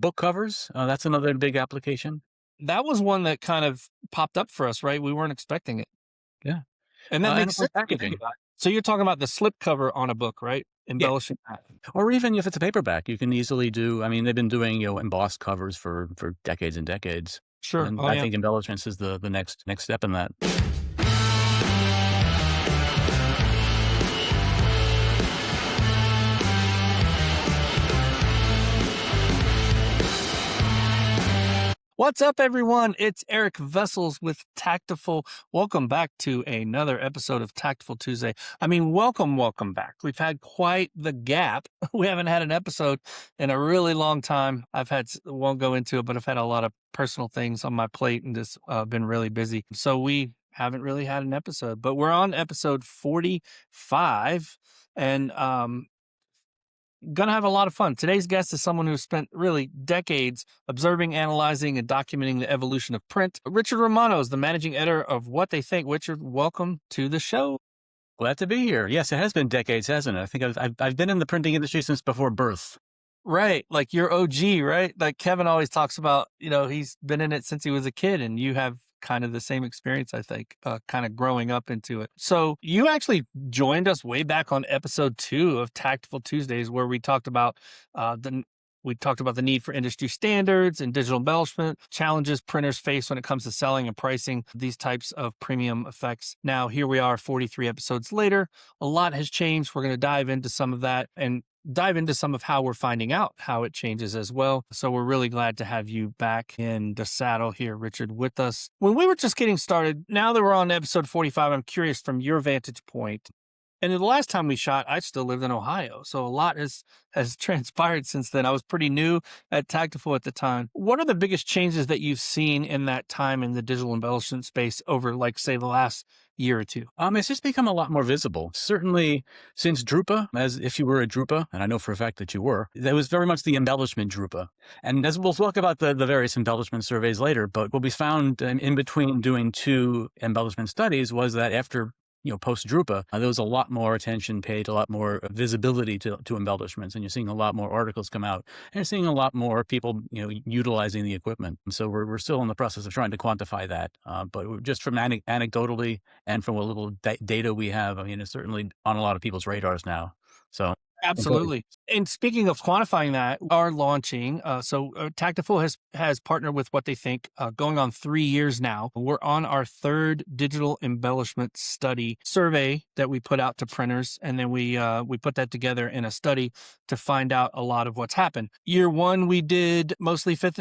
book covers, that's another big application. That was one that kind of popped up for us, right? We weren't expecting it. Yeah. And that And makes of course, sense if you think packaging. about it. So you're talking about the slip cover on a book, right? Yeah. Embellishing that. Or even if it's a paperback, you can easily do, I mean, they've been doing, embossed covers for decades and decades. Sure. And Oh, I yeah. think embellishments is the next step in that. What's up, everyone? It's Eric Vessels with Taktiful. Welcome back to another episode of Taktiful Tuesday. I mean, welcome back. We've had quite the gap. We haven't had an episode in a really long time. Won't go into it, but I've had a lot of personal things on my plate and just been really busy. So we haven't really had an episode, but we're on episode 45 and gonna have a lot of fun. Today's guest is someone who spent really decades observing, analyzing, and documenting the evolution of print. Richard Romano is the managing editor of What They Think. Richard, welcome to the show. Glad to be here. Yes, it has been decades, hasn't it? I think I've been in the printing industry since before birth. Right, like you're OG, right? Like Kevin always talks about, he's been in it since he was a kid, and you have kind of the same experience, I think, kind of growing up into it. So you actually joined us way back on episode 2 of Tactful Tuesdays, where we talked about the need for industry standards and digital embellishment, challenges printers face when it comes to selling and pricing these types of premium effects. Now, here we are 43 episodes later. A lot has changed. We're going to dive into some of that and dive into some of how we're finding out how it changes as well. So we're really glad to have you back in the saddle here, Richard, with us. When we were just getting started, now that we're on episode 45, I'm curious from your vantage point. And the last time we shot, I still lived in Ohio. So a lot has transpired since then. I was pretty new at Tactiful at the time. What are the biggest changes that you've seen in that time in the digital embellishment space over, like, say, the last year or two? It's just become a lot more visible. Certainly since drupa, as if you were a drupa, and I know for a fact that you were, that was very much the embellishment drupa. And as we'll talk about the various embellishment surveys later, but what we found in between doing 2 embellishment studies was that after post drupa, there was a lot more attention paid, a lot more visibility to embellishments, and you're seeing a lot more articles come out, and you're seeing a lot more people, utilizing the equipment. And so we're still in the process of trying to quantify that, but just from anecdotally and from a little data we have, I mean, it's certainly on a lot of people's radars now. So. Absolutely. And speaking of quantifying that, we are launching. Tactiful has partnered with What They Think, going on 3 years now. We're on our 3rd digital embellishment study survey that we put out to printers, and then we put that together in a study to find out a lot of what's happened. Year 1, we did mostly fifth.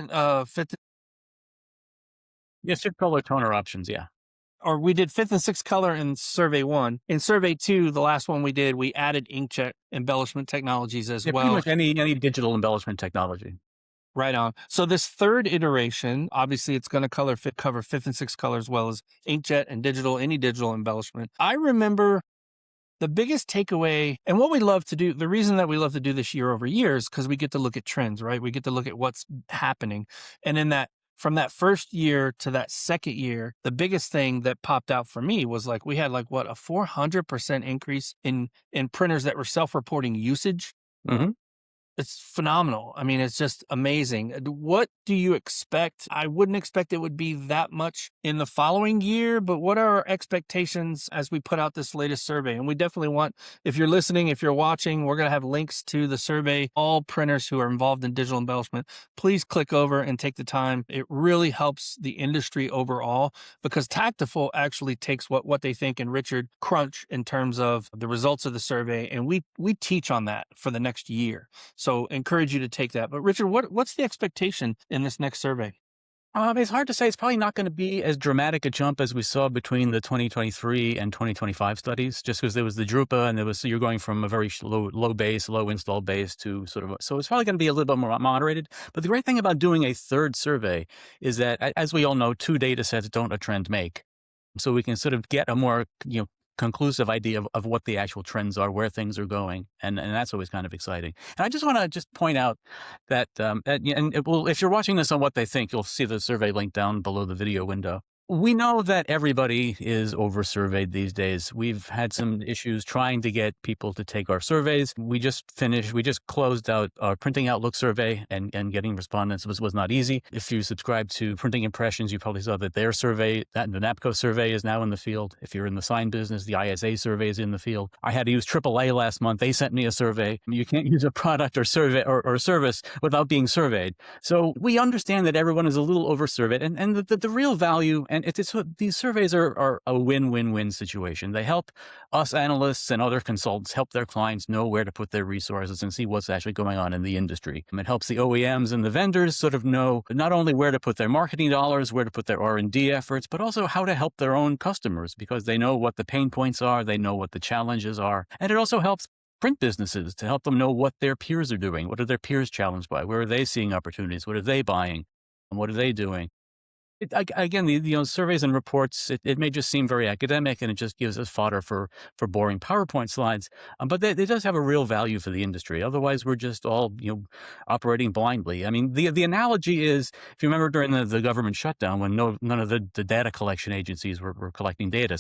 Yes, 6 color toner options. Yeah. Or we did 5th and 6th color in survey 1. In survey 2, the last one we did, we added inkjet embellishment technologies as Yeah, well. pretty much any digital embellishment technology. Right on. So this 3rd iteration, obviously it's going to cover 5th and 6th color, as well as inkjet and digital, any digital embellishment. I remember the biggest takeaway, and what we love to do, the reason that we love to do this year over year is because we get to look at trends, right? We get to look at what's happening. And from that first year to that second year, the biggest thing that popped out for me was we had a 400% increase in printers that were self-reporting usage. Mm-hmm. It's phenomenal. I mean, it's just amazing. What do you expect? I wouldn't expect it would be that much in the following year, but what are our expectations as we put out this latest survey? And we definitely want, if you're listening, if you're watching, we're going to have links to the survey. All printers who are involved in digital embellishment, please click over and take the time. It really helps the industry overall, because Tactiful actually takes what they think and Richard crunch in terms of the results of the survey, and we teach on that for the next year. So encourage you to take that. But Richard, what's the expectation in this next survey? It's hard to say. It's probably not going to be as dramatic a jump as we saw between the 2023 and 2025 studies, just because there was the drupa and you're going from a very low base, low install base to so it's probably going to be a little bit more moderated. But the great thing about doing a 3rd survey is that, as we all know, 2 data sets don't a trend make. So we can sort of get a more, conclusive idea of what the actual trends are, where things are going. And that's always kind of exciting. And I just want to point out that, if you're watching this on What They Think, you'll see the survey link down below the video window. We know that everybody is over-surveyed these days. We've had some issues trying to get people to take our surveys. We just closed out our printing outlook survey, and getting respondents was not easy. If you subscribe to Printing Impressions, you probably saw that their survey, that the NAPCO survey, is now in the field. If you're in the sign business, the ISA survey is in the field. I had to use AAA last month. They sent me a survey. You can't use a product or survey or service without being surveyed. So we understand that everyone is a little over-surveyed, and the real value, and these surveys are a win-win-win situation. They help us analysts and other consultants help their clients know where to put their resources and see what's actually going on in the industry. It helps the OEMs and the vendors sort of know not only where to put their marketing dollars, where to put their R&D efforts, but also how to help their own customers, because they know what the pain points are, they know what the challenges are, and it also helps print businesses to help them know what their peers are doing. What are their peers challenged by? Where are they seeing opportunities? What are they buying? And what are they doing? Again, the surveys and reports, it may just seem very academic, and it just gives us fodder for boring PowerPoint slides, but it does have a real value for the industry. Otherwise, we're just all operating blindly. I mean, the analogy is, if you remember during the government shutdown, when none of the data collection agencies were collecting data,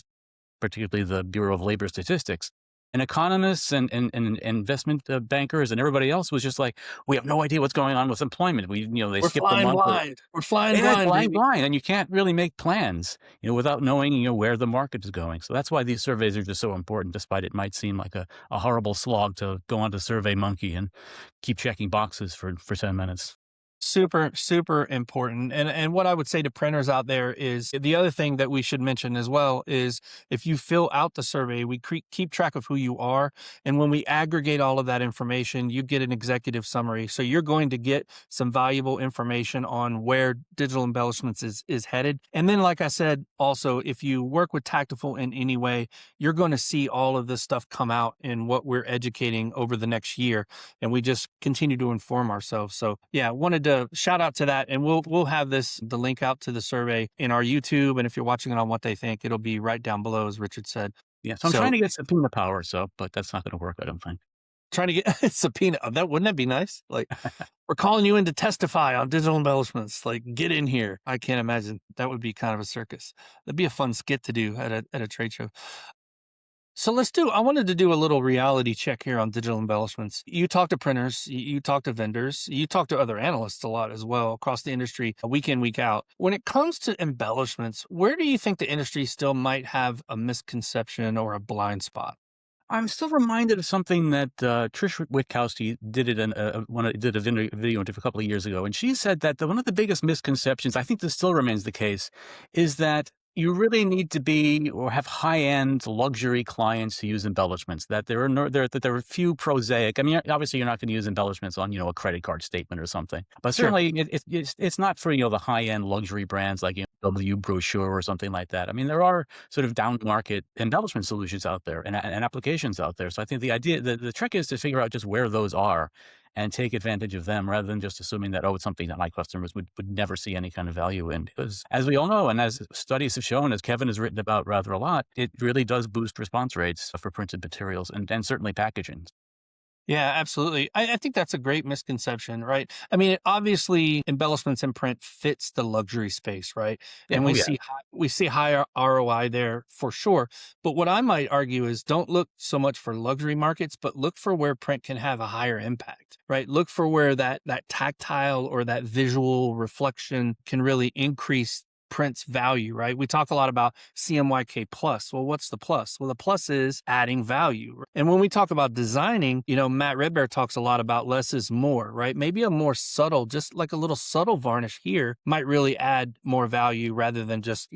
particularly the Bureau of Labor Statistics. And economists and investment bankers and everybody else was just like, we have no idea what's going on with employment. They We're skipped a flying month. blind. We're flying blind, baby. Blind, and you can't really make plans, without knowing, where the market is going. So that's why these surveys are just so important, despite it might seem like a horrible slog to go onto SurveyMonkey and keep checking boxes for 10 minutes. Super, super important. And what I would say to printers out there is the other thing that we should mention as well is if you fill out the survey, we keep track of who you are. And when we aggregate all of that information, you get an executive summary. So you're going to get some valuable information on where digital embellishments is headed. And then, like I said, also, if you work with Taktiful in any way, you're going to see all of this stuff come out in what we're educating over the next year. And we just continue to inform ourselves. So yeah, wanted to shout out to that, and we'll have the link out to the survey in our YouTube, and if you're watching it on What They Think, it'll be right down below, as Richard said. Yeah, so I'm trying to get subpoena power, but that's not going to work, I don't think. Trying to get subpoena. Wouldn't that be nice? Like, we're calling you in to testify on digital embellishments. Like, get in here. I can't imagine. That would be kind of a circus. That'd be a fun skit to do at a trade show. So I wanted to do a little reality check here on digital embellishments. You talk to printers, you talk to vendors, you talk to other analysts a lot as well across the industry, week in, week out. When it comes to embellishments, where do you think the industry still might have a misconception or a blind spot? I'm still reminded of something that Trish Witkowski did did a video a couple of years ago, and she said that one of the biggest misconceptions, I think this still remains the case, is that you really need to be or have high-end luxury clients to use embellishments. That there are few prosaic. I mean, obviously, you're not going to use embellishments on a credit card statement or something. But certainly, it's not for the high-end luxury brands like W brochure or something like that. I mean, there are sort of down-market embellishment solutions out there and applications out there. So I think the trick is to figure out just where those are and take advantage of them, rather than just assuming that, it's something that my customers would never see any kind of value in. Because as we all know, and as studies have shown, as Kevin has written about rather a lot, it really does boost response rates for printed materials and certainly packaging. Yeah, absolutely. I think that's a great misconception, right? I mean, obviously, embellishments in print fits the luxury space, right? And we see higher ROI there for sure. But what I might argue is don't look so much for luxury markets, but look for where print can have a higher impact, right? Look for where that tactile or that visual reflection can really increase print's value, right? We talk a lot about CMYK plus. Well, what's the plus? Well, the plus is adding value. And when we talk about designing, Matt Redbear talks a lot about less is more, right? Maybe a more subtle, just like a little subtle varnish here might really add more value rather than just,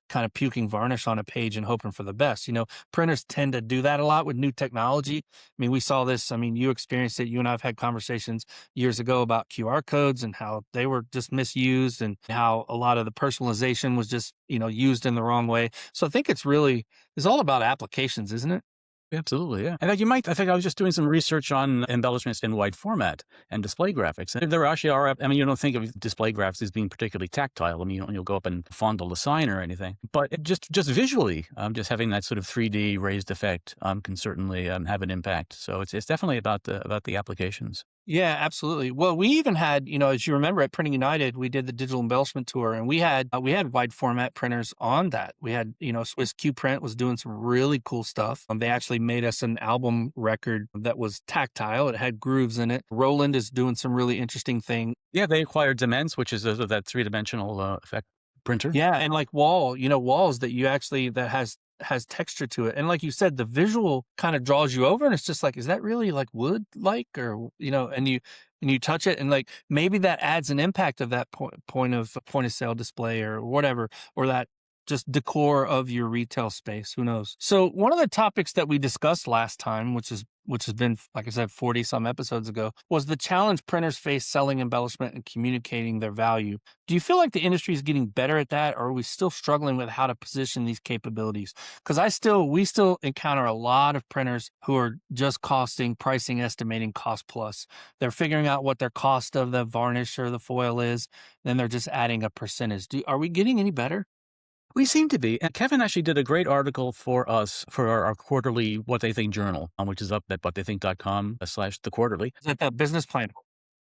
kind of puking varnish on a page and hoping for the best. Printers tend to do that a lot with new technology. I mean, we saw this. I mean, you experienced it. You and I have had conversations years ago about QR codes and how they were just misused and how a lot of the personalization was just, used in the wrong way. So I think it's all about applications, isn't it? Absolutely, yeah. In fact, I think I was just doing some research on embellishments in wide format and display graphics. And there actually are, I mean, you don't think of display graphics as being particularly tactile. I mean, you'll go up and fondle the sign or anything. But just visually, just having that sort of 3D raised effect can certainly have an impact. So it's definitely about the applications. Yeah, absolutely. Well, we even had, as you remember at Printing United, we did the digital embellishment tour, and we had wide format printers on that. We had, Swiss Q Print was doing some really cool stuff. They actually made us an album record that was tactile. It had grooves in it. Roland is doing some really interesting thing. Yeah, they acquired Dements, which is that three-dimensional effect printer. Yeah, and like walls that you actually that has texture to it. And like you said, the visual kind of draws you over, and it's just like, is that really like wood like, or and you touch it, and like maybe that adds an impact of that point of sale display or whatever, or that just decor of your retail space. Who knows? So one of the topics that we discussed last time, which has been, like I said, 40 some episodes ago, was the challenge printers face selling embellishment and communicating their value. Do you feel like the industry is getting better at that, or are we still struggling with how to position these capabilities? Because we still encounter a lot of printers who are just pricing, estimating cost plus. They're figuring out what their cost of the varnish or the foil is, then they're just adding a percentage. Are we getting any better? We seem to be. And Kevin actually did a great article for us for our quarterly What They Think journal, which is up at whattheythink.com/the quarterly. Is that business plan?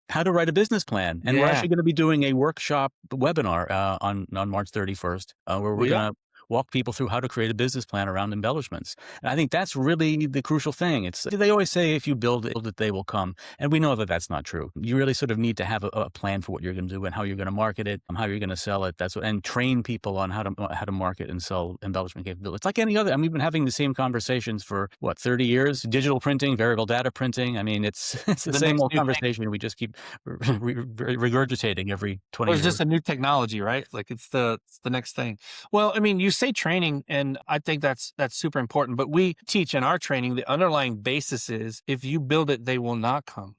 How to write a business plan. And we're Yeah. actually going to be doing a workshop webinar on March 31st, where we're going to walk people through how to create a business plan around embellishments. And I think that's really the crucial thing. They always say, if you build it, they will come. And we know that that's not true. You really sort of need to have a plan for what you're going to do and how you're going to market it, how you're going to sell it. And train people on how to market and sell embellishment capabilities. It's like any other. I mean, we've been having the same conversations for 30 years? Digital printing, variable data printing. I mean, it's the same old conversation. We just keep regurgitating every 20 years. It's just a new technology, right? Like it's the next thing. Well, I mean, you say training, and I think that's super important, but we teach in our training, the underlying basis is, if you build it, they will not come.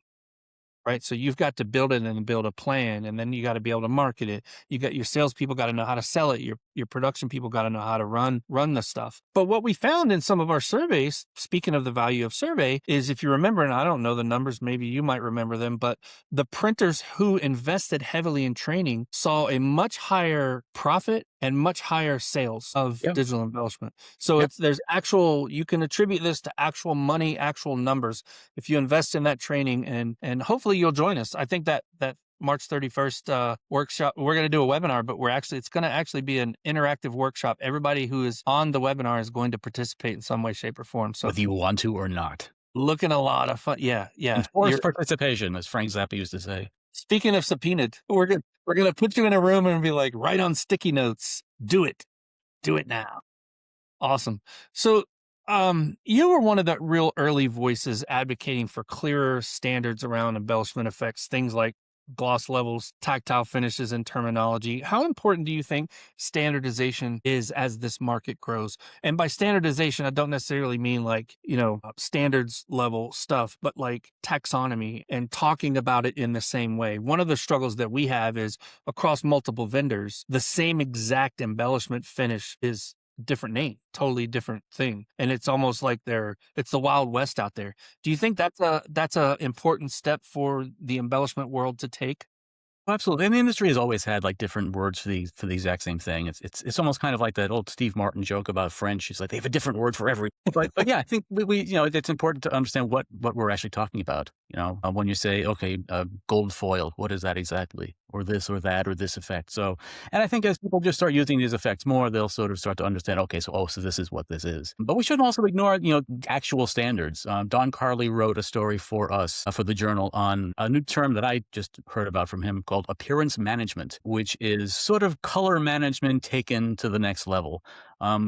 Right. So you've got to build it and build a plan, and then you got to be able to market it. You got your salespeople got to know how to sell it. Your production people got to know how to run the stuff. But what we found in some of our surveys, speaking of the value of survey, is, if you remember, and I don't know the numbers, maybe you might remember them, but the printers who invested heavily in training saw a much higher profit and much higher sales of digital embellishment. So you can attribute this to actual money, actual numbers. If you invest in that training, and hopefully you'll join us. I think that March 31st workshop, we're going to do a webinar, but it's going to actually be an interactive workshop. Everybody who is on the webinar is going to participate in some way, shape, or form. So whether you want to or not. Looking a lot of fun. Yeah. Enforced participation, as Frank Zappa used to say. Speaking of subpoenaed, we're going to put you in a room and be like, write on sticky notes. Do it now. Awesome. So you were one of the real early voices advocating for clearer standards around embellishment effects, things like gloss levels, tactile finishes, and terminology. How important do you think standardization is as this market grows? And by standardization, I don't necessarily mean like, standards level stuff, but like taxonomy and talking about it in the same way. One of the struggles that we have is, across multiple vendors, the same exact embellishment finish is different name, totally different thing. And it's almost like it's the Wild West out there. Do you think that's a important step for the embellishment world to take? Absolutely. And the industry has always had like different words for the exact same thing. It's almost kind of like that old Steve Martin joke about French. He's like, they have a different word for every. But yeah, I think we it's important to understand what we're actually talking about. When you say, okay, gold foil, what is that exactly? Or this or that or this effect. So, and I think as people just start using these effects more, they'll sort of start to understand, okay, so this is what this is. But we shouldn't also ignore, actual standards. Don Carley wrote a story for us for the journal on a new term that I just heard about from him called appearance management, which is sort of color management taken to the next level.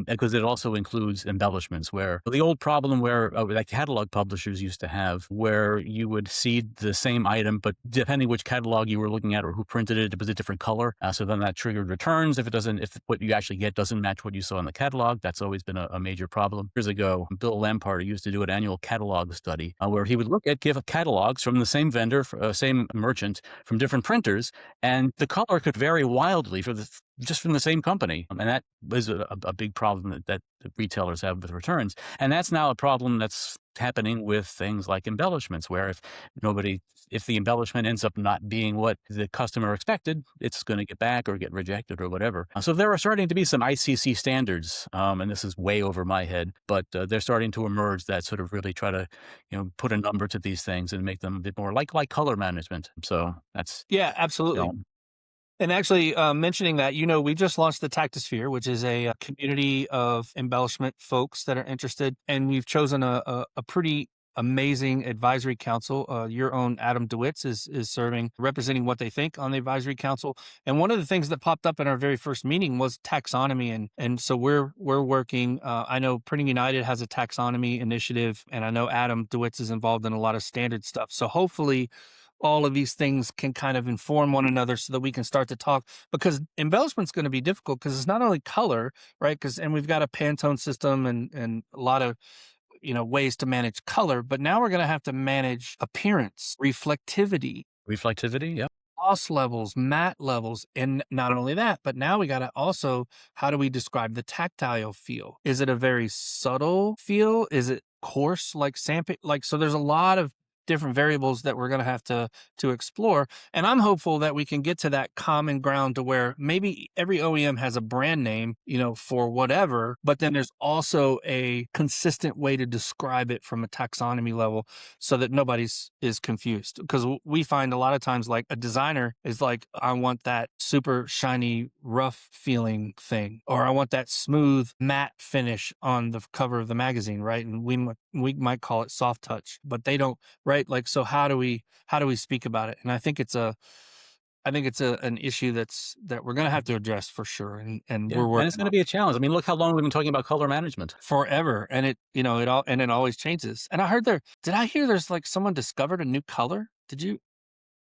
Because it also includes embellishments, where the old problem where like catalog publishers used to have, where you would seed the same item, but depending which catalog you were looking at or who printed it, it was a different color. So then that triggered returns if what you actually get doesn't match what you saw in the catalog. That's always been a major problem. Years ago, Bill Lampard used to do an annual catalog study where he would give catalogs from the same vendor, same merchant, from different printers, and the color could vary wildly just from the same company. And that was a big problem that retailers have with returns. And that's now a problem that's happening with things like embellishments, where if the embellishment ends up not being what the customer expected, it's going to get back or get rejected or whatever. So there are starting to be some ICC standards, and this is way over my head, but they're starting to emerge that sort of really try to, put a number to these things and make them a bit more like color management. So that's, Yeah, you absolutely. know, And actually, mentioning that, we just launched the Tactisphere, which is a community of embellishment folks that are interested, and we've chosen a pretty amazing advisory council. Your own Adam DeWitz is serving, representing What They Think on the advisory council. And one of the things that popped up in our very first meeting was taxonomy, and so we're working. I know Printing United has a taxonomy initiative, and I know Adam DeWitz is involved in a lot of standard stuff. So hopefully all of these things can kind of inform one another so that we can start to talk, because embellishment's going to be difficult because it's not only color, right? And we've got a Pantone system and a lot of ways to manage color, but now we're going to have to manage appearance, reflectivity, reflectivity. Yeah. gloss levels, matte levels. And not only that, but now we got to also, how do we describe the tactile feel? Is it a very subtle feel? Is it coarse like sandpaper? So there's a lot of different variables that we're going to have to explore. And I'm hopeful that we can get to that common ground to where maybe every OEM has a brand name, for whatever, but then there's also a consistent way to describe it from a taxonomy level so that nobody's is confused. Because we find a lot of times, like, a designer is like, I want that super shiny, rough feeling thing, or I want that smooth matte finish on the cover of the magazine, right? And we might call it soft touch, but they don't, right? Like, so how do we speak about it? And I think it's an issue that we're going to have to address for sure. And Yeah. we're And it's working going on to be a challenge. I mean, look how long we've been talking about color management. forever. And it always changes. And I heard did I hear there's like someone discovered a new color? Did you?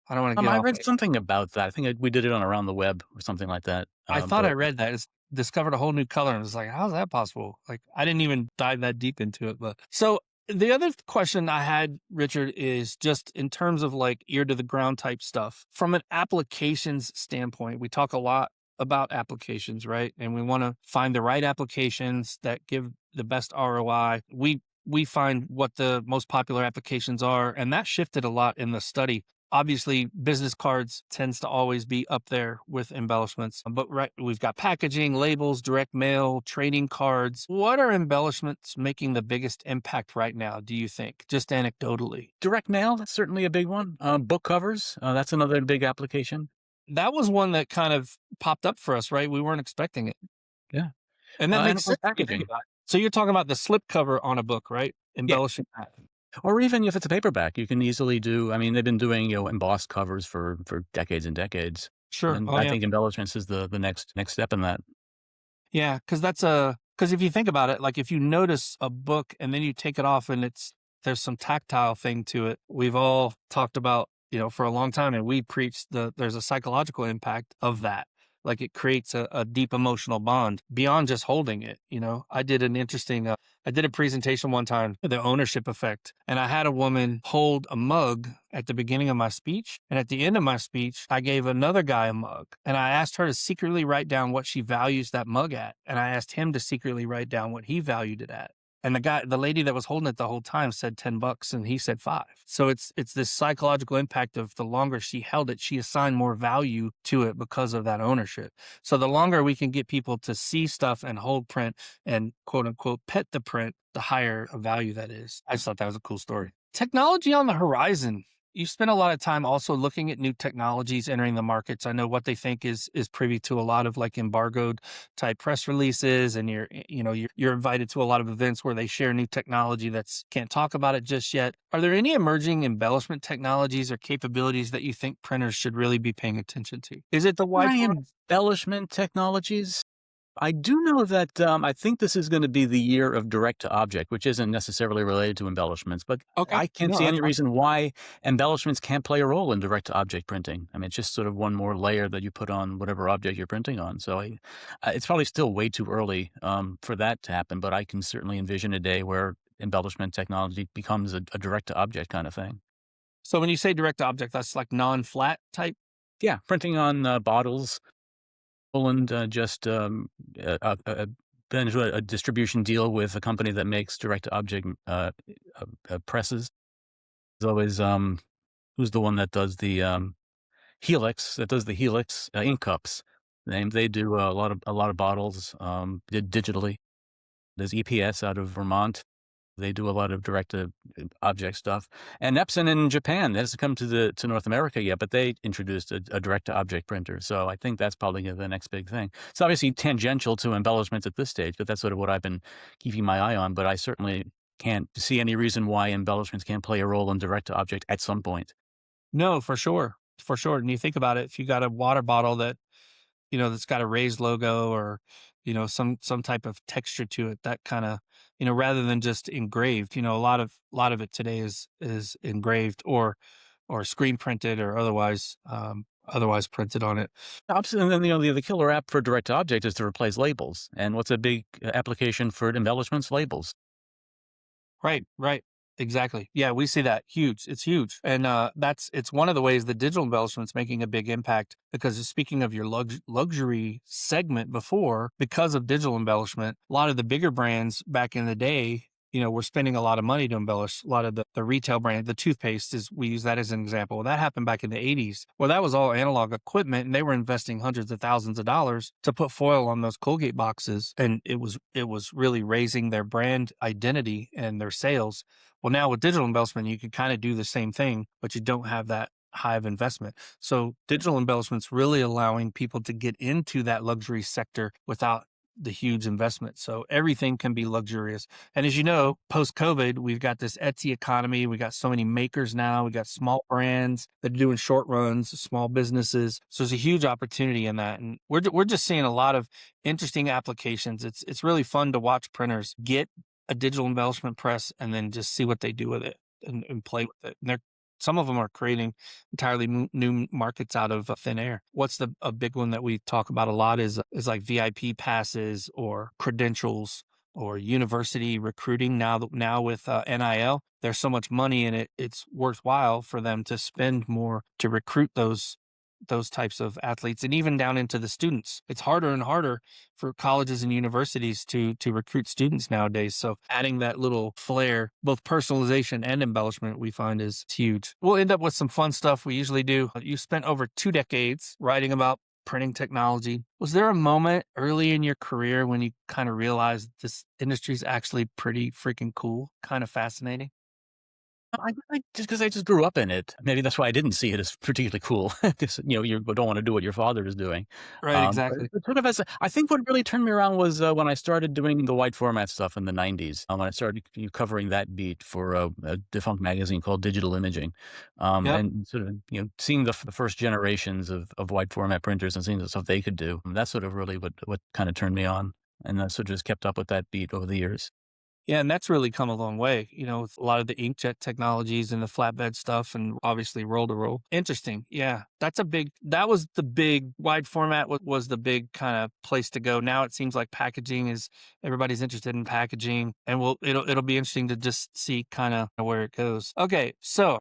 I don't want to get I off read it. something about that. I think we did it on Around the Web or something like that. I thought I read that it's discovered a whole new color, and I was like, how's that possible? Like, I didn't even dive that deep into it. But so the other question I had, Richard, is just in terms of like ear to the ground type stuff from an applications standpoint. We talk a lot about applications, right? And we want to find the right applications that give the best ROI. We find what the most popular applications are, and that shifted a lot in the study. Obviously, business cards tends to always be up there with embellishments, but right, we've got packaging, labels, direct mail, trading cards. What are embellishments making the biggest impact right now, do you think, just anecdotally? direct mail. That's certainly a big one. Book covers. That's another big application. That was one that kind of popped up for us, right? We weren't expecting it. Yeah. And that And makes of course, sense if you think packaging. about it. So you're talking about the slip cover on a book, right? Yeah. Embellishing that. Or even if it's a paperback, you can easily do. I mean, they've been doing embossed covers for decades and decades, Sure. and Oh, I yeah. think embellishments is the next step in that. Yeah, because if you think about it, like if you notice a book and then you take it off and there's some tactile thing to it. We've all talked about, for a long time, and we preach there's a psychological impact of that. Like, it creates a deep emotional bond beyond just holding it. I did a presentation one time, the ownership effect, and I had a woman hold a mug at the beginning of my speech. And at the end of my speech, I gave another guy a mug, and I asked her to secretly write down what she values that mug at. And I asked him to secretly write down what he valued it at. And the lady that was holding it the whole time said $10 and he said 5. So it's this psychological impact of the longer she held it, she assigned more value to it because of that ownership. So the longer we can get people to see stuff and hold print and quote unquote pet the print, the higher a value that is. I just thought that was a cool story. Technology on the horizon. You spend a lot of time also looking at new technologies entering the markets. I know What They Think is privy to a lot of like embargoed type press releases, and you're invited to a lot of events where they share new technology that's can't talk about it just yet. Are there any emerging embellishment technologies or capabilities that you think printers should really be paying attention to? Is it the white Any embellishment technologies? I do know that I think this is going to be the year of direct to object, which isn't necessarily related to embellishments, but Okay. I can't No, see that's any fine. reason why embellishments can't play a role in direct to object printing. I mean, it's just sort of one more layer that you put on whatever object you're printing on. So it's probably still way too early for that to happen, but I can certainly envision a day where embellishment technology becomes a direct to object kind of thing. So when you say direct to object, that's like non-flat type? Yeah, printing on bottles and just been into a distribution deal with a company that makes direct-to-object presses. There's always who's the one that does the Helix, ink cups. They do a lot of bottles digitally. There's EPS out of Vermont. They do a lot of direct to object stuff. And Epson in Japan, that hasn't come to North America yet, but they introduced a direct to object printer. So I think that's probably the next big thing. It's obviously tangential to embellishments at this stage, but that's sort of what I've been keeping my eye on. But I certainly can't see any reason why embellishments can't play a role in direct to object at some point. No, for sure. For sure. And you think about it, if you got a water bottle that, that's got a raised logo or, some type of texture to it, that kind of, rather than just engraved, a lot of it today is engraved or screen printed or otherwise printed on it. Absolutely. And then, the killer app for direct to object is to replace labels. And what's a big application for embellishments? Labels. Right, right. Exactly. Yeah, we see that huge. It's huge. And it's one of the ways the digital embellishment's making a big impact because speaking of your luxury segment before, because of digital embellishment, a lot of the bigger brands back in the day, were spending a lot of money to embellish. A lot of the retail brand, the toothpaste we use that as an example. That happened back in the 80s. Well, that was all analog equipment and they were investing hundreds of thousands of dollars to put foil on those Colgate boxes. And it was really raising their brand identity and their sales. Well, now with digital embellishment, you can kind of do the same thing, but you don't have that high of investment. So digital embellishment's really allowing people to get into that luxury sector without the huge investment. So everything can be luxurious. And as you know, post COVID, we've got this Etsy economy. We got so many makers now. We got small brands that are doing short runs, small businesses. So there's a huge opportunity in that. And we're just seeing a lot of interesting applications. It's really fun to watch printers get a digital embellishment press and then just see what they do with it and play with it. And some of them are creating entirely new markets out of thin air. What's a big one that we talk about a lot is like VIP passes or credentials or university recruiting. Now with NIL, there's so much money in it. It's worthwhile for them to spend more to recruit those types of athletes and even down into the students. It's harder and harder for colleges and universities to recruit students nowadays. So adding that little flair, both personalization and embellishment, we find is huge. We'll end up with some fun stuff we usually do. You spent over 2 decades writing about printing technology. Was there a moment early in your career when you kind of realized this industry is actually pretty freaking cool, kind of fascinating? Just because I just grew up in it. Maybe that's why I didn't see it as particularly cool. Just, you don't want to do what your father is doing. Right, But exactly. sort of I think what really turned me around was when I started doing the wide format stuff in the 90s. When I started covering that beat for a defunct magazine called Digital Imaging. Yep. And sort of, seeing the first generations of wide format printers and seeing the stuff they could do. That's sort of really what kind of turned me on. And I sort of just kept up with that beat over the years. Yeah, and that's really come a long way, with a lot of the inkjet technologies and the flatbed stuff and obviously roll to roll. Interesting. Yeah. That was the big wide format was the big kind of place to go. Now it seems like everybody's interested in packaging and it'll be interesting to just see kind of where it goes. Okay. So a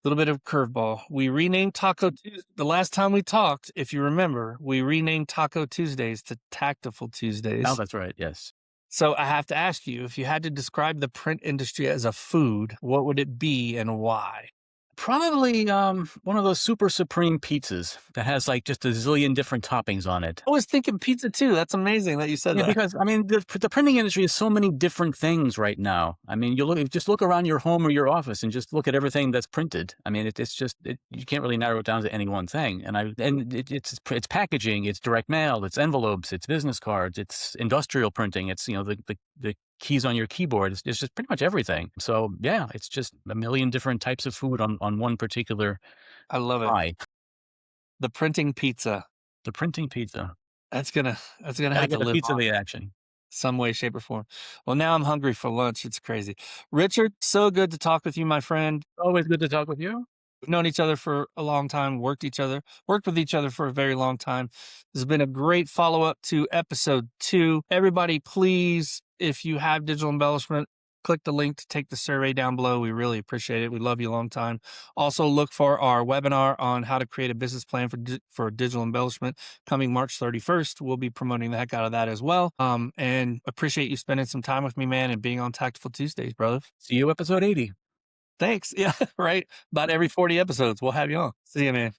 little bit of curveball. We renamed Taco Tuesday. The last time we talked, if you remember, we renamed Taco Tuesdays to Taktiful Oh, Tuesdays. that's right. Yes. So I have to ask you, if you had to describe the print industry as a food, what would it be and why? Probably one of those super supreme pizzas that has like just a zillion different toppings on it. I was thinking pizza too. That's amazing that you said Yeah, that. because I mean the printing industry is so many different things right now. I mean, just look around your home or your office and just look at everything that's printed. I mean, it's just you can't really narrow it down to any one thing. It's packaging, it's direct mail, it's envelopes, it's business cards, it's industrial printing, it's the keys on your keyboard. It's just pretty much everything. So yeah, it's just a million different types of food on one particular I love it. pie. The printing pizza. The printing pizza. That's gonna Gotta have to get the live pizza on the action. some way, shape, or form. Well, now I'm hungry for lunch. It's crazy. Richard, so good to talk with you, my friend. Always good to talk with you. We've known each other for a long time, worked with each other for a very long time. This has been a great follow-up to episode 2. Everybody, please, if you have digital embellishment, click the link to take the survey down below. We really appreciate it. We love you a long time. Also, look for our webinar on how to create a business plan for digital embellishment coming March 31st. We'll be promoting the heck out of that as well. And appreciate you spending some time with me, man, and being on Tactful Tuesdays, brother. See you episode 80. Thanks. Yeah, right. About every 40 episodes, we'll have you on. See you, man.